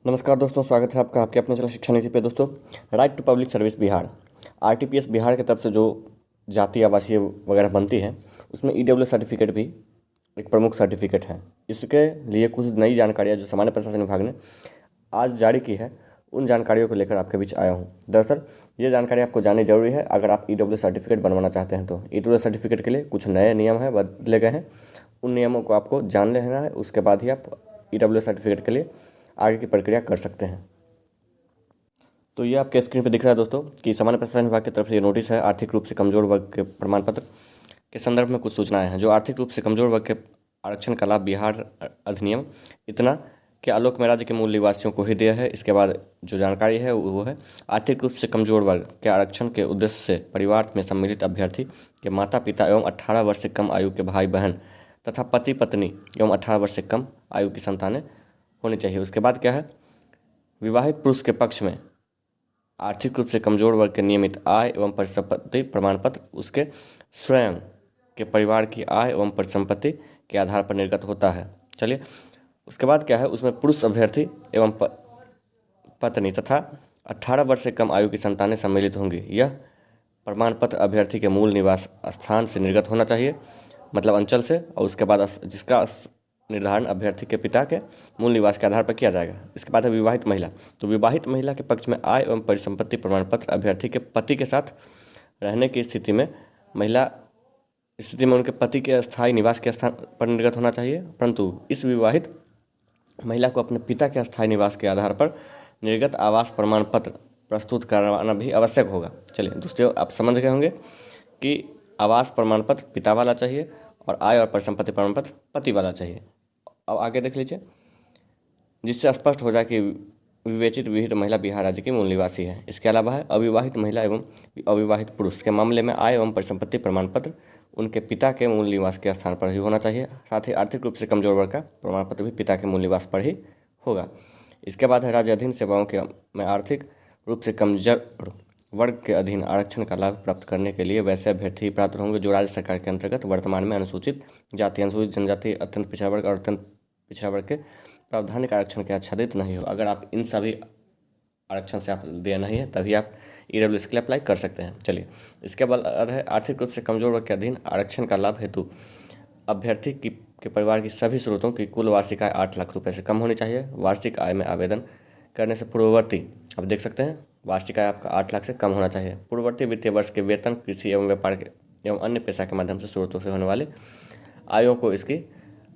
नमस्कार दोस्तों, स्वागत है आपका आपके अपने चैनल शिक्षा नीति पे। दोस्तों, right to public service Bihar RTPS Bihar की तरफ से जो जाति आवासीय वगैरह बनती है, उसमें ईडब्ल्यू सर्टिफिकेट भी एक प्रमुख सर्टिफिकेट है। इसके लिए कुछ नई जानकारियाँ जो सामान्य प्रशासन विभाग ने आज जारी की है, उन जानकारियों को लेकर आपके बीच आया हूँ। दरअसल ये जानकारी आपको जाननी जरूरी है अगर आप ईडब्ल्यू सर्टिफिकेट बनवाना चाहते हैं। तो ईडब्ल्यू सर्टिफिकेट के लिए कुछ नए नियम हैं, बदले गए हैं। उन नियमों को आपको जान लेना है, उसके बाद ही आप ईडब्ल्यू सर्टिफिकेट के लिए आगे की प्रक्रिया कर सकते हैं। तो ये आपके स्क्रीन पर दिख रहा है दोस्तों कि सामान्य प्रशासन विभाग की तरफ से ये नोटिस है। आर्थिक रूप से कमजोर वर्ग के प्रमाण पत्र के संदर्भ में कुछ सूचनाएं हैं। जो आर्थिक रूप से कमजोर वर्ग के आरक्षण का लाभ बिहार अधिनियम इतना के आलोक में राज्य के मूल निवासियों को ही दिया है। इसके बाद जो जानकारी है वो है, आर्थिक रूप से कमजोर वर्ग के आरक्षण के उद्देश्य से परिवार में सम्मिलित अभ्यर्थी के माता पिता एवं 18 वर्ष से कम आयु के भाई बहन तथा पति पत्नी एवं 18 वर्ष से कम आयु की संतानें होनी चाहिए। उसके बाद क्या है, विवाहित पुरुष के पक्ष में आर्थिक रूप से कमजोर वर्ग के नियमित आय एवं परिसंपत्ति प्रमाण पत्र उसके स्वयं के परिवार की आय एवं परिसंपत्ति के आधार पर निर्गत होता है। चलिए, उसके बाद क्या है, उसमें पुरुष अभ्यर्थी एवं पत्नी तथा 18 वर्ष से कम आयु की संतानें सम्मिलित होंगी। यह प्रमाण पत्र अभ्यर्थी के मूल निवास स्थान से निर्गत होना चाहिए, मतलब अंचल से, और उसके बाद जिसका निर्धारण अभ्यर्थी के पिता के मूल निवास के आधार पर किया जाएगा। इसके बाद है विवाहित महिला। तो विवाहित महिला के पक्ष में आय एवं परिसंपत्ति प्रमाण पत्र अभ्यर्थी के पति के साथ रहने की स्थिति में उनके पति के स्थायी निवास के स्थान पर निर्गत होना चाहिए, परंतु इस विवाहित महिला को अपने पिता के स्थायी निवास के आधार पर निर्गत आवास प्रमाण पत्र प्रस्तुत करवाना भी आवश्यक होगा। चलिए दोस्तों, आप समझ गए होंगे कि आवास प्रमाण पत्र पिता वाला चाहिए और आय और परिसंपत्ति प्रमाण पत्र पति वाला चाहिए। अब आगे देख लीजिए, जिससे स्पष्ट हो जाए कि विवेचित विहित महिला बिहार राज्य की मूल निवासी है। इसके अलावा है अविवाहित महिला एवं अविवाहित पुरुष के मामले में आय एवं परिसंपत्ति प्रमाण पत्र उनके पिता के मूल निवास के स्थान पर ही होना चाहिए। साथ ही आर्थिक रूप से कमजोर वर्ग का प्रमाण पत्र भी पिता के मूल निवास पर ही होगा। इसके बाद है राज्य अधीन सेवाओं के में आर्थिक रूप से कमजोर वर्ग के अधीन आरक्षण का लाभ प्राप्त करने के लिए वैसे अभ्यर्थी पात्र होंगे जो राज्य सरकार के अंतर्गत वर्तमान में अनुसूचित जाति, अनुसूचित जनजाति, अत्यंत पिछड़ा वर्ग और अत्यंत पिछड़ा वर्ग के प्रावधानिक आरक्षण के आच्छादित नहीं हो। अगर आप इन सभी आरक्षण से आप दिया नहीं है तभी आप ईडब्ल्यू के लिए अप्लाई कर सकते हैं। चलिए, इसके बाद है आर्थिक रूप से कमजोर वर्ग के अधीन आरक्षण का लाभ हेतु अभ्यर्थी के परिवार की सभी स्रोतों की कुल वार्षिक आय 8 लाख रुपये से कम होनी चाहिए। वार्षिक आय में आवेदन करने से पूर्ववर्ती, आप देख सकते हैं, वार्षिक आय आपका 8 लाख से कम होना चाहिए। पूर्ववर्ती वित्तीय वर्ष के वेतन, कृषि एवं व्यापार के एवं अन्य पेशा के माध्यम से स्रोतों से होने वाले आयों को इसकी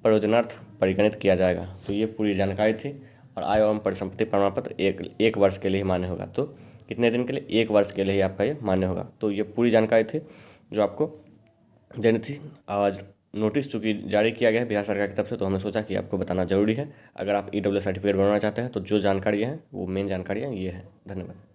प्रयोजनार्थ परिगणित किया जाएगा। तो ये पूरी जानकारी थी। और आय एवं परिसंपत्ति प्रमाण पत्र एक वर्ष के लिए ही मान्य होगा। तो कितने दिन के लिए? 1 वर्ष के लिए ही आपका ये मान्य होगा। तो ये पूरी जानकारी थी जो आपको देनी थी। आज नोटिस चूँकि जारी किया गया है बिहार सरकार की तरफ से, तो हमने सोचा कि आपको बताना जरूरी है। अगर आप ईडब्ल्यू सर्टिफिकेट बनवाना चाहते हैं तो जो जानकारी है वो मेन जानकारियाँ ये है। धन्यवाद।